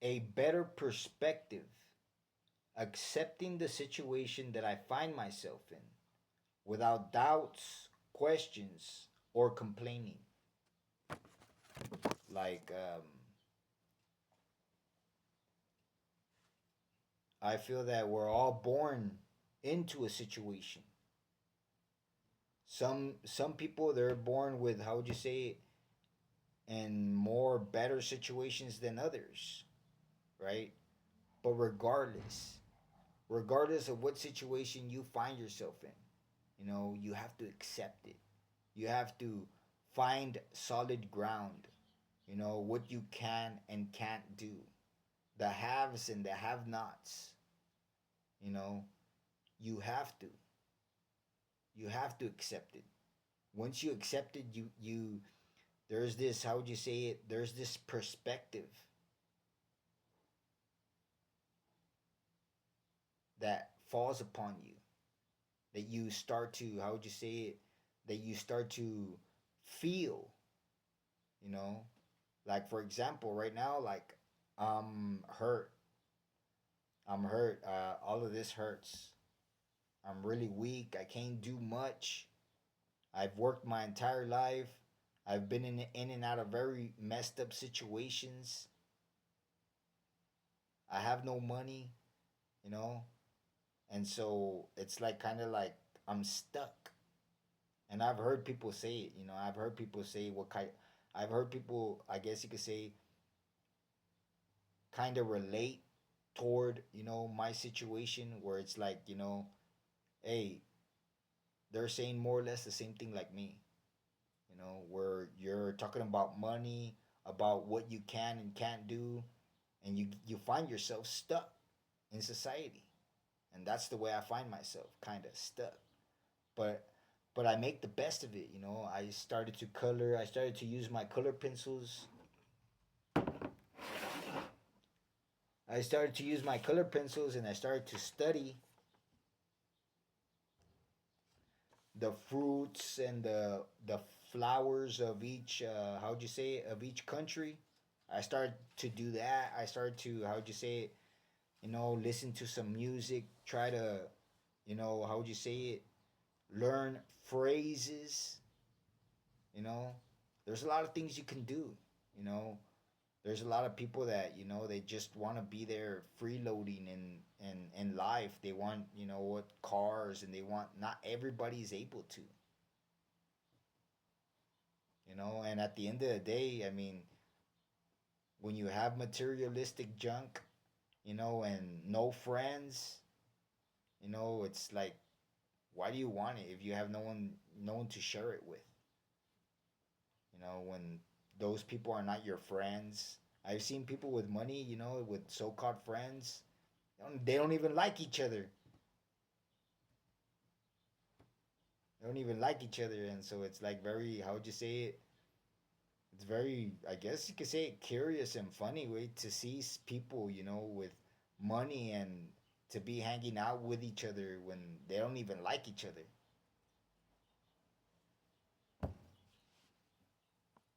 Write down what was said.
a better perspective, accepting the situation that I find myself in without doubts, questions, or complaining. Like, I feel that we're all born into a situation. Some people, they're born with, how would you say it, in more better situations than others, right? But regardless of what situation you find yourself in, you have to accept it. You have to find solid ground, what you can and can't do, the haves and the have nots, you know, you have to. You have to accept it. Once you accept it, there's this, how would you say it? There's this perspective that falls upon you, that you start to, how would you say it? That you start to feel, you know? Like, for example, right now, like, I'm hurt. I'm hurt. All of this hurts. I'm really weak. I can't do much. I've worked my entire life. I've been in and out of very messed up situations. I have no money, you know? And so it's like kind of like I'm stuck. And I've heard people say it, I've heard people say what kind I've heard people, I guess you could say, kind of relate toward, my situation where it's like, hey, they're saying more or less the same thing like me, where you're talking about money, about what you can and can't do, and you find yourself stuck in society. And that's the way I find myself, kind of stuck. But I make the best of it, I started to color, I started to use my color pencils. I started to use my color pencils and I started to study the fruits and the flowers of each, how'd you say it, of each country. I started to do that. I started to, how'd you say it, listen to some music, try to, how would you say it, learn phrases, you know. There's a lot of things you can do, you know. There's a lot of people that, they just want to be there freeloading in life. They want, what, cars, and they want, not everybody's able to, and at the end of the day, I mean, when you have materialistic junk, and no friends, it's like, why do you want it if you have no one to share it with? When those people are not your friends. I've seen people with money, with so-called friends. They don't even like each other. They don't even like each other, and so it's like very, how would you say it? It's very, I guess you could say it, curious and funny way to see people, with money and to be hanging out with each other when they don't even like each other.